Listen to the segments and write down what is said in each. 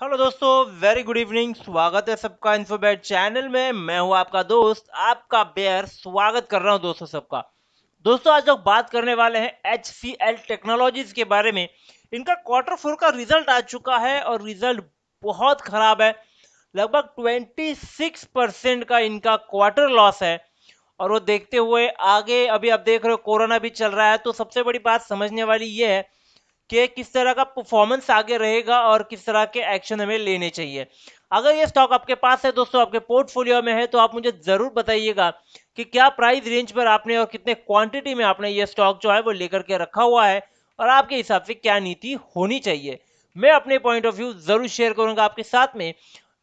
Hello दोस्तों, very good evening. स्वागत है सबका इन्फोबेट चैनल में। मैं हूं आपका दोस्त, आपका बेयर। स्वागत कर रहा हूं दोस्तों सबका। दोस्तों, आज लोग बात करने वाले हैं HCL टेक्नोलॉजीज के बारे में। इनका क्वार्टर 4 का रिजल्ट आ चुका है और रिजल्ट बहुत खराब है। लगभग 26% का इनका क्वार्टर लॉस है। और वो देखते हुए आगे, अभी आप देख रहे हो कोरोना भी चल रहा है, तो सबसे बड़ी बात समझने वाली ये है कि किस तरह का परफॉर्मेंस आगे रहेगा और किस तरह के एक्शन हमें लेने चाहिए। अगर ये स्टॉक आपके पास है दोस्तों, आपके पोर्टफोलियो में है, तो आप मुझे जरूर बताइएगा कि क्या प्राइस रेंज पर आपने और कितने क्वांटिटी में आपने ये स्टॉक जो है वो लेकर के रखा हुआ है और आपके हिसाब से क्या नीति होनी चाहिए। मैं अपने पॉइंट ऑफ व्यू जरूर शेयर करूंगा आपके साथ में।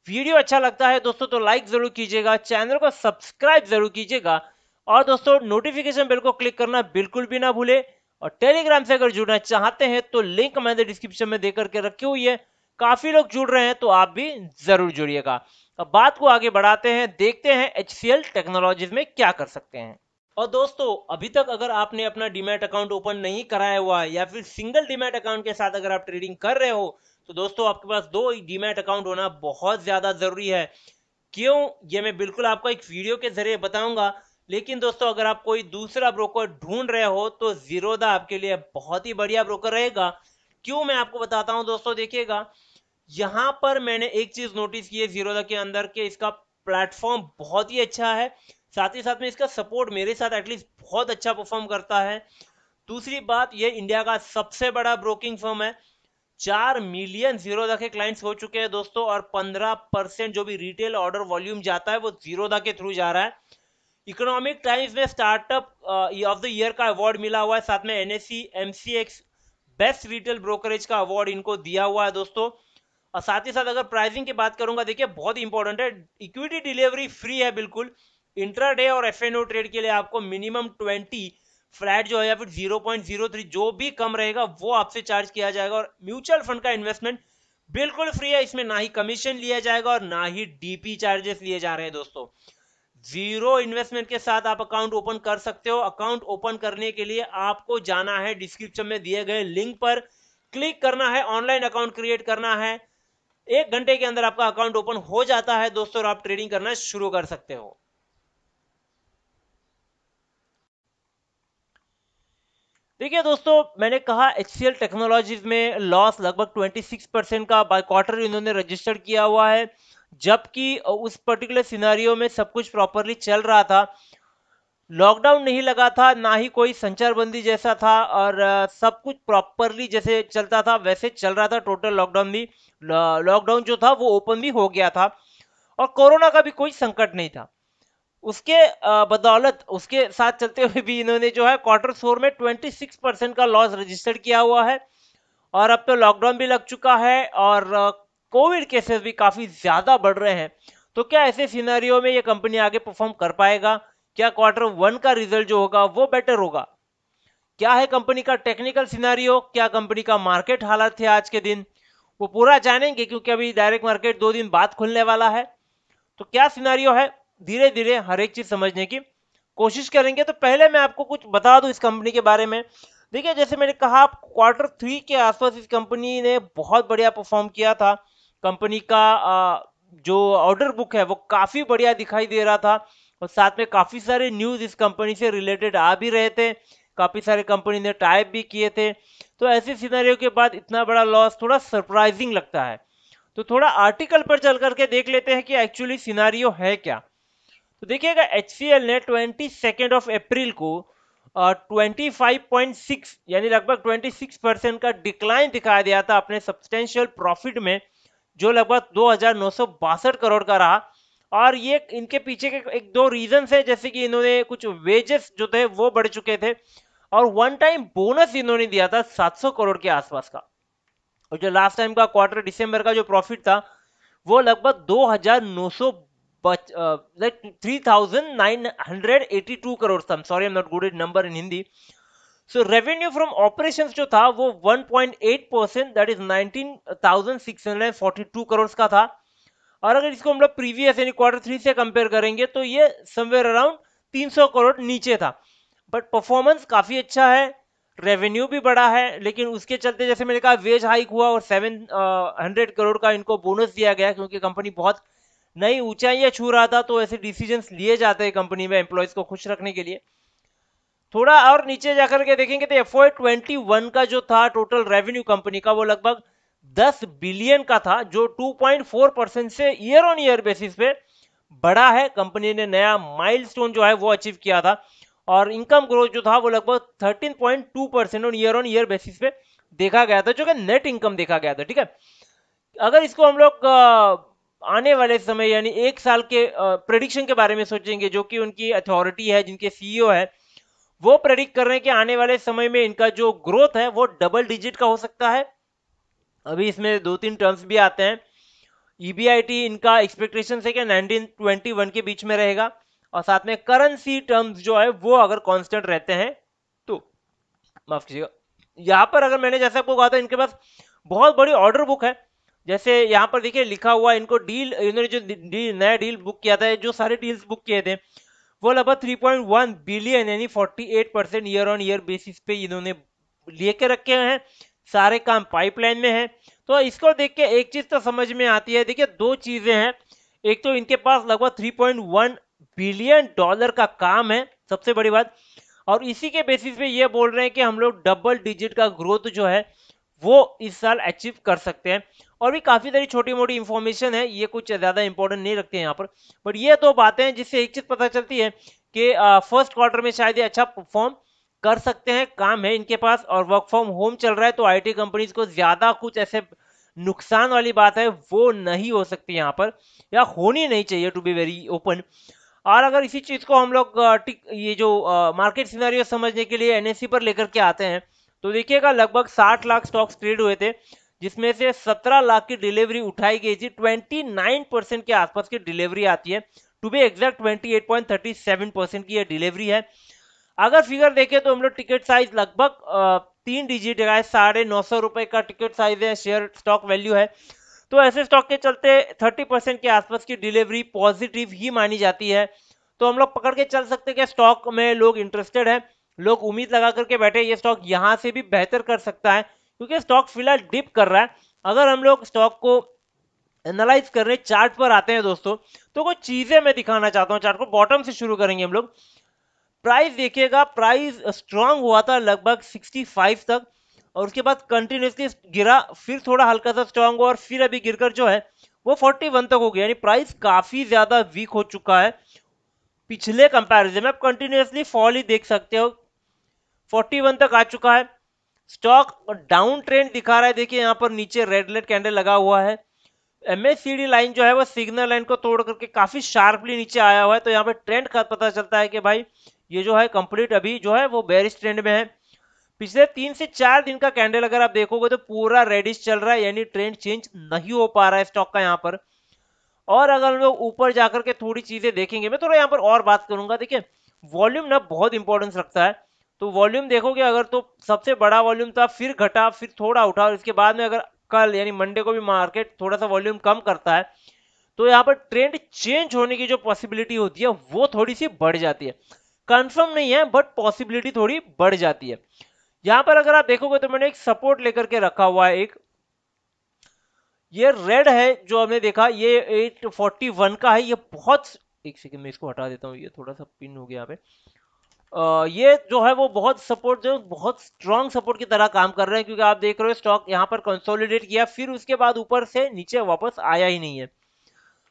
वीडियो अच्छा लगता है दोस्तों तो लाइक जरूर कीजिएगा, चैनल को सब्सक्राइब जरूर कीजिएगा और दोस्तों नोटिफिकेशन बेल को क्लिक करना बिल्कुल भी ना भूले। और टेलीग्राम से अगर जुड़ना चाहते हैं तो लिंक मैंने डिस्क्रिप्शन में देकर के रखी हुई है। काफी लोग जुड़ रहे हैं तो आप भी जरूर जुड़िएगा। अब बात को आगे बढ़ाते हैं, देखते हैं HCL टेक्नोलॉजीज में क्या कर सकते हैं। और दोस्तों, अभी तक अगर आपने अपना डीमैट अकाउंट ओपन नहीं कराया हुआ है या फिर सिंगल डीमैट अकाउंट के साथ अगर आप ट्रेडिंग कर रहे हो, तो दोस्तों आपके पास 2 डीमैट अकाउंट होना बहुत ज्यादा जरूरी है। क्यों, ये मैं बिल्कुल आपको एक वीडियो के जरिए बताऊंगा। लेकिन दोस्तों, अगर आप कोई दूसरा ब्रोकर ढूंढ रहे हो तो जीरोधा आपके लिए बहुत ही बढ़िया ब्रोकर रहेगा। क्यों, मैं आपको बताता हूं दोस्तों। देखिएगा, यहां पर मैंने एक चीज नोटिस की है जीरोधा के अंदर के इसका प्लेटफॉर्म बहुत ही अच्छा है। साथ ही साथ में इसका सपोर्ट मेरे साथ एटलीस्ट बहुत अच्छा परफॉर्म करता है। दूसरी बात, ये इंडिया का सबसे बड़ा ब्रोकिंग फर्म है। 4 मिलियन जीरोधा के क्लाइंट्स हो चुके हैं दोस्तों और 15% जो भी रिटेल ऑर्डर वॉल्यूम जाता है वो जीरोधा के थ्रू जा रहा है। इकोनॉमिक टाइम्स में स्टार्टअप ऑफ द ईयर का अवार्ड मिला हुआ है। साथ में NSE MCX best retail brokerage का अवार्ड इनको दिया हुआ है दोस्तों। और साथ ही साथ अगर प्राइसिंग की बात करूंगा, देखिए बहुत इंपॉर्टेंट है, इक्विटी डिलीवरी फ्री है बिल्कुल। इंट्राडे और FNO ट्रेड के लिए आपको मिनिमम 20 फ्लैट जो है या फिर 0.03 जो भी कम रहेगा वो आपसे चार्ज किया जाएगा। और म्यूचुअल फंड का इन्वेस्टमेंट बिल्कुल फ्री है, इसमें ना ही कमीशन लिया जाएगा और ना ही DP चार्जेस लिए जा रहे हैं दोस्तों। जीरो इन्वेस्टमेंट के साथ आप अकाउंट ओपन कर सकते हो। अकाउंट ओपन करने के लिए आपको जाना है डिस्क्रिप्शन में दिए गए लिंक पर, क्लिक करना है, ऑनलाइन अकाउंट क्रिएट करना है। 1 घंटे के अंदर आपका अकाउंट ओपन हो जाता है दोस्तों और आप ट्रेडिंग करना शुरू कर सकते हो। देखिए दोस्तों, मैंने कहा HCL टेक्नोलॉजीज में लॉस लगभग 26% का बाय क्वार्टर इन्होंने रजिस्टर किया हुआ है। जबकि उस पर्टिकुलर सिनारियो में सब कुछ प्रॉपरली चल रहा था, लॉकडाउन नहीं लगा था, ना ही कोई संचारबंदी जैसा था और सब कुछ प्रॉपरली जैसे चलता था वैसे चल रहा था। टोटल लॉकडाउन भी, लॉकडाउन जो था वो ओपन भी हो गया था और कोरोना का भी कोई संकट नहीं था। उसके बदौलत, उसके साथ चलते हुए भी इन्होंने जो है क्वार्टर 4 में 26% का लॉस रजिस्टर किया हुआ है। और अब तो लॉकडाउन भी लग चुका है और कोविड केसेस भी काफी ज्यादा बढ़ रहे हैं। तो क्या ऐसे सिनेरियो में ये कंपनी आगे परफॉर्म कर पाएगा? क्या क्वार्टर 1 का रिजल्ट जो होगा वो बेटर होगा? क्या है कंपनी का टेक्निकल सिनेरियो, क्या कंपनी का मार्केट हालत है आज के दिन, वो पूरा जानेंगे क्योंकि अभी डायरेक्ट मार्केट 2 दिन बाद खुलने वाला है। तो क्या सिनेरियो है, धीरे धीरे हर एक चीज समझने की कोशिश करेंगे। तो पहले मैं आपको कुछ बता दूं इस कंपनी के बारे में। देखिए, जैसे मैंने कहा, क्वार्टर 3 के आसपास इस कंपनी ने बहुत बढ़िया परफॉर्म किया था। कंपनी का जो ऑर्डर बुक है वो काफी बढ़िया दिखाई दे रहा था और साथ में काफी सारे न्यूज इस कंपनी से रिलेटेड आ भी रहे थे। काफी सारे कंपनी ने टाइप भी किए थे। तो ऐसे सिनेरियो के बाद इतना बड़ा लॉस थोड़ा सरप्राइजिंग लगता है। तो थोड़ा आर्टिकल पर चल करके देख लेते हैं कि एक्चुअली सिनारियो है क्या। तो देखिएगा, HCL ने 22 अप्रैल को 25.6 यानी लगभग 26% का डिक्लाइन दिखा दिया था अपने सब्सटेंशियल प्रॉफिट में, जो लगभग 2,962 करोड़ का रहा। और ये इनके पीछे के एक दो रीजन है, जैसे कि इन्होंने कुछ वेजेस जो थे वो बढ़ चुके थे और वन टाइम बोनस इन्होंने दिया था 700 करोड़ के आसपास का। और जो लास्ट टाइम का क्वार्टर दिसंबर का जो प्रॉफिट था वो लगभग 2,900 लाइक 3,982 करोड़ था। Sorry, I am not good at number in Hindi. So revenue from operations जो था वो 1.8%, दैट इज 19,642 करोड़ का था। और अगर इसको हम लोग प्रीवियस यानी क्वार्टर 3 से कंपेयर करेंगे तो ये समवेयर अराउंड 300 करोड़ नीचे था। बट परफॉर्मेंस काफी अच्छा है। रेवेन्यू भी बढ़ा है, लेकिन उसके चलते जैसे मैंने कहा वेज हाइक हुआ और 700 करोड़ का इनको बोनस दिया गया, क्योंकि कंपनी बहुत नई ऊंचाइयां छू रहा था, तो ऐसे डिसीजंस लिए जाते हैं कंपनी में एम्प्लॉयज को खुश रखने के लिए। थोड़ा और नीचे जाकर के देखेंगे तो FY21 का जो था टोटल रेवेन्यू कंपनी का, वो लगभग 10 बिलियन का था, जो 2.4% से ईयर ऑन ईयर बेसिस पे बढ़ा है। कंपनी ने नया माइलस्टोन जो है वो अचीव किया था, और इनकम ग्रोथ जो था वो लगभग 13.2% ऑन ईयर बेसिस पे देखा गया था, जो कि नेट इनकम देखा गया था। ठीक है, अगर इसको हम लोग आने वाले समय यानी एक साल के प्रेडिक्शन के बारे में सोचेंगे, जो कि उनकी अथॉरिटी है, जिनके सीईओ है, वो प्रेडिक्ट कर रहे हैं कि आने वाले समय में इनका जो ग्रोथ है वो डबल डिजिट का हो सकता है। अभी इसमें दो तीन टर्म्स भी आते हैं। ईबीआईटी इनका एक्सपेक्टेशन है कि 1921 के बीच में रहेगा, और साथ में करेंसी टर्म्स जो है वो अगर कांस्टेंट रहते हैं तो, माफ कीजिएगा, यहाँ पर अगर मैंने जैसे आपको कहा था इनके पास बहुत बड़ी ऑर्डर बुक है। जैसे यहाँ पर देखिए लिखा हुआ इनको डील, इन्होंने जो नया डील बुक किया था, जो सारे डील्स बुक किए थे वो लगभग 3.1 बिलियन यानी 48% ईयर ऑन ईयर बेसिस पे इन्होंने लेके रखे हैं। सारे काम पाइपलाइन में है। तो इसको देख के एक चीज तो समझ में आती है, देखिए दो चीजें हैं। एक तो इनके पास लगभग 3.1 बिलियन डॉलर का काम है, सबसे बड़ी बात, और इसी के बेसिस पे ये बोल रहे हैं कि हम लोग डबल डिजिट का ग्रोथ जो है वो इस साल अचीव कर सकते हैं। और भी काफी सारी छोटी मोटी इंफॉर्मेशन है, ये कुछ ज्यादा इंपॉर्टेंट नहीं रखते हैं यहाँ पर, बट ये दो बातें हैं जिससे एक चीज पता चलती है कि फर्स्ट क्वार्टर में शायद ये अच्छा परफॉर्म कर सकते हैं। काम है इनके पास और वर्क फ्रॉम होम चल रहा है, तो आईटी कंपनीज को ज्यादा कुछ ऐसे नुकसान वाली बात है वो नहीं हो सकती यहाँ पर, या होनी नहीं चाहिए, टू बी वेरी ओपन। और अगर इसी चीज को हम लोग ये जो मार्केट सिनेरियो समझने के लिए एनएससी पर लेकर के आते हैं, तो देखिएगा लगभग 60 लाख स्टॉक्स ट्रेड हुए थे, जिसमें से 17 लाख की डिलीवरी उठाई गई थी। 29% के आसपास की डिलीवरी आती है, टू बी एग्जैक्ट 28.37% की यह डिलीवरी है। अगर फिगर देखें तो हम लोग टिकट साइज लगभग 3 डिजिट है, 950 रुपए का टिकट साइज है, शेयर स्टॉक वैल्यू है। तो ऐसे स्टॉक के चलते 30% के आसपास की डिलीवरी पॉजिटिव ही मानी जाती है। तो हम लोग पकड़ के चल सकते हैं कि स्टॉक में लोग इंटरेस्टेड है, लोग उम्मीद लगा करके बैठे ये स्टॉक यहां से भी बेहतर कर सकता है, क्योंकि स्टॉक फिलहाल डिप कर रहा है। अगर हम लोग स्टॉक को एनालाइज करने चार्ट पर आते हैं दोस्तों, तो कुछ चीजें मैं दिखाना चाहता हूं। चार्ट को बॉटम से शुरू करेंगे हम लोग। प्राइस देखिएगा, प्राइस स्ट्रांग हुआ था लगभग 65 तक, और उसके बाद कंटिन्यूसली गिरा, फिर थोड़ा हल्का सा स्ट्रांग हुआ, और फिर अभी गिरकर जो है वो 41 तक हो गया, यानी प्राइस काफी ज्यादा वीक हो चुका है पिछले कंपैरिजन में। आप कंटिन्यूसली फॉल ही देख सकते हो, 41 तक आ चुका है। स्टॉक डाउन ट्रेंड दिखा रहा है, देखिए यहाँ पर नीचे रेड रेड कैंडल लगा हुआ है। एमएससीडी लाइन जो है वो सिग्नल लाइन को तोड़ करके काफी शार्पली नीचे आया हुआ है, तो यहाँ पे ट्रेंड का पता चलता है कि भाई ये जो है कंप्लीट अभी जो है वो बेरिश ट्रेंड में है। पिछले 3 से 4 दिन का कैंडल अगर आप देखोगे तो पूरा रेडिश चल रहा है, यानी ट्रेंड चेंज नहीं हो पा रहा है स्टॉक का यहाँ पर। और अगर हम लोग ऊपर जाकर के थोड़ी चीजें देखेंगे, मैं थोड़ा यहाँ पर और बात करूंगा। देखिए वॉल्यूम ना बहुत इंपॉर्टेंस रखता है, तो वॉल्यूम देखोगे अगर तो सबसे बड़ा वॉल्यूम था, फिर घटा, फिर थोड़ा उठा, और इसके बाद में अगर कल यानी मंडे को भी मार्केट थोड़ा सा वॉल्यूम कम करता है, तो यहाँ पर ट्रेंड चेंज होने की जो पॉसिबिलिटी होती है वो थोड़ी सी बढ़ जाती है। कंफर्म नहीं है बट पॉसिबिलिटी थोड़ी बढ़ जाती है। यहाँ पर अगर आप देखोगे तो मैंने एक सपोर्ट लेकर के रखा हुआ है, एक ये रेड है जो हमने देखा, ये 841 का है। ये बहुत, एक सेकंड में इसको हटा देता हूँ, ये थोड़ा सा पिन हो गया यहाँ पे। ये जो है वो बहुत सपोर्ट, जो बहुत स्ट्रॉन्ग सपोर्ट की तरह काम कर रहे हैं, क्योंकि आप देख रहे हो स्टॉक यहाँ पर कंसोलिडेट किया, फिर उसके बाद ऊपर से नीचे वापस आया ही नहीं है।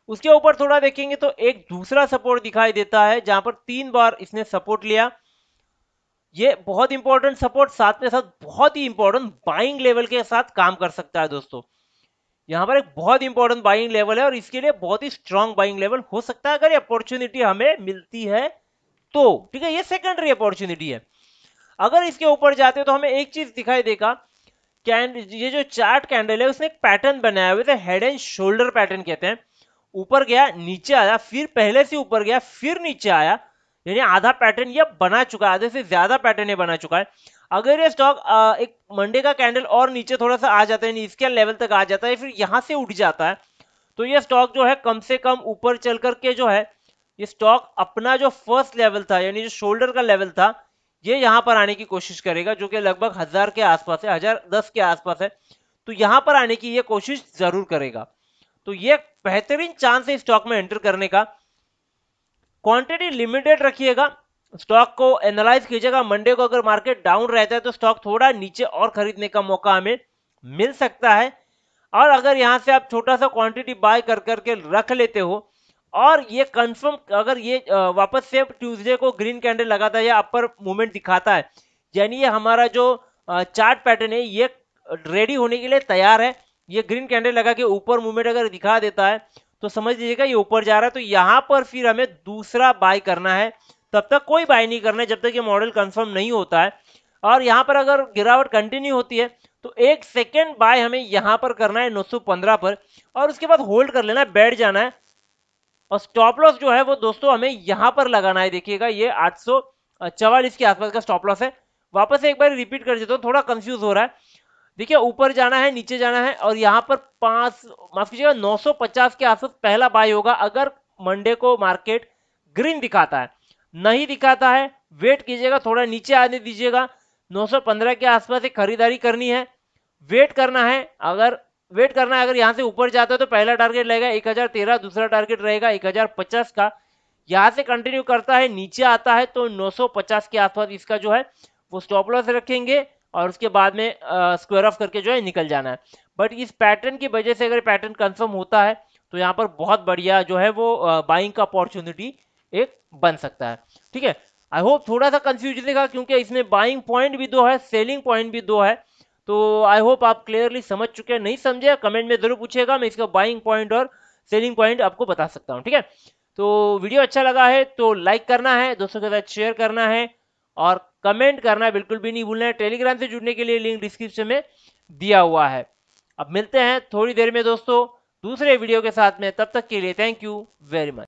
उसके ऊपर थोड़ा देखेंगे तो एक दूसरा सपोर्ट दिखाई देता है, जहां पर 3 बार इसने सपोर्ट लिया। ये बहुत इंपॉर्टेंट सपोर्ट, साथ में साथ बहुत ही इंपॉर्टेंट बाइंग लेवल के साथ काम कर सकता है दोस्तों। यहाँ पर एक बहुत इंपॉर्टेंट बाइंग लेवल है, और इसके लिए बहुत ही स्ट्रॉन्ग बाइंग लेवल हो सकता है अगर ये अपॉर्चुनिटी हमें मिलती है तो। ठीक है, ये सेकेंडरी अपॉर्चुनिटी है। अगर इसके ऊपर जाते हो तो हमें एक चीज दिखाई देगा, ये जो चार्ट कैंडल है उसने एक पैटर्न बनाया हुआ है, हेड एंड शोल्डर पैटर्न कहते हैं। ऊपर गया, नीचे आया, फिर पहले से ऊपर गया, फिर नीचे आया, यानी आधा पैटर्न ये बना चुका है, आधे से ज्यादा पैटर्न ये बना चुका है। अगर ये स्टॉक एक मंडे का कैंडल और नीचे थोड़ा सा आ जाता है, इसके लेवल तक आ जाता है, फिर यहां से उठ जाता है, तो ये स्टॉक जो है कम से कम ऊपर चल करके जो है ये स्टॉक अपना जो फर्स्ट लेवल था, यानी जो शोल्डर का लेवल था, ये यहाँ पर आने की कोशिश करेगा, जो कि लगभग 1000 के आसपास है, 1010 के आसपास है। तो यहाँ पर आने की ये कोशिश जरूर करेगा। तो ये बेहतरीन चांस है स्टॉक में एंटर करने का। क्वांटिटी लिमिटेड रखिएगा, स्टॉक को एनालाइज कीजिएगा। मंडे को अगर मार्केट डाउन रहता है तो स्टॉक थोड़ा नीचे और खरीदने का मौका हमें मिल सकता है। और अगर यहां से आप छोटा सा क्वांटिटी बाय कर करके रख लेते हो और ये कंफर्म, अगर ये वापस से ट्यूसडे को ग्रीन कैंडल लगाता है या अपर मूवमेंट दिखाता है, यानी ये हमारा जो चार्ट पैटर्न है ये रेडी होने के लिए तैयार है। ये ग्रीन कैंडल लगा के ऊपर मूवमेंट अगर दिखा देता है तो समझ लीजिएगा ये ऊपर जा रहा है। तो यहां पर फिर हमें दूसरा बाय करना है, तब तक कोई बाय नहीं करना है जब तक ये मॉडल कंफर्म नहीं होता है। और यहां पर अगर गिरावट कंटिन्यू होती है तो एक सेकेंड बाय हमें यहां पर करना है 915 पर, और उसके बाद होल्ड कर लेना है, बैठ जाना है। और स्टॉप लॉस जो है वो दोस्तों हमें यहां पर लगाना है। देखिएगा ये 844 के आसपास का स्टॉप लॉस है। वापस एक बार रिपीट कर देता हूं, थोड़ा कंफ्यूज हो रहा है। देखिए ऊपर जाना है, नीचे जाना है, और यहाँ पर 5 माफ कीजिएगा 950 के आसपास पहला बाय होगा अगर मंडे को मार्केट ग्रीन दिखाता है। नहीं दिखाता है वेट कीजिएगा, थोड़ा नीचे आने दीजिएगा। 915 के आसपास एक खरीदारी करनी है, वेट करना है। अगर यहाँ से ऊपर जाता है तो पहला टारगेट रहेगा 1013, दूसरा टारगेट रहेगा 1050 का। यहाँ से कंटिन्यू करता है, नीचे आता है तो 950 के आसपास इसका जो है वो स्टॉप लॉस रखेंगे और उसके बाद में स्क्वायर ऑफ करके जो है निकल जाना है। बट इस पैटर्न की वजह से अगर पैटर्न कंफर्म होता है तो यहाँ पर बहुत बढ़िया जो है वो बाइंग का अपॉर्चुनिटी एक बन सकता है। ठीक है, आई होप थोड़ा सा कंफ्यूजन था क्योंकि इसमें बाइंग पॉइंट भी दो है, सेलिंग पॉइंट भी दो है। तो आई होप आप क्लियरली समझ चुके हैं। नहीं समझे कमेंट में जरूर पूछिएगा, मैं इसका बाइंग पॉइंट और सेलिंग पॉइंट आपको बता सकता हूँ। ठीक है, तो वीडियो अच्छा लगा है तो लाइक करना है, दोस्तों के साथ शेयर करना है और कमेंट करना बिल्कुल भी नहीं भूलना है। टेलीग्राम से जुड़ने के लिए लिंक डिस्क्रिप्शन में दिया हुआ है। अब मिलते हैं थोड़ी देर में दोस्तों दूसरे वीडियो के साथ में, तब तक के लिए थैंक यू वेरी मच।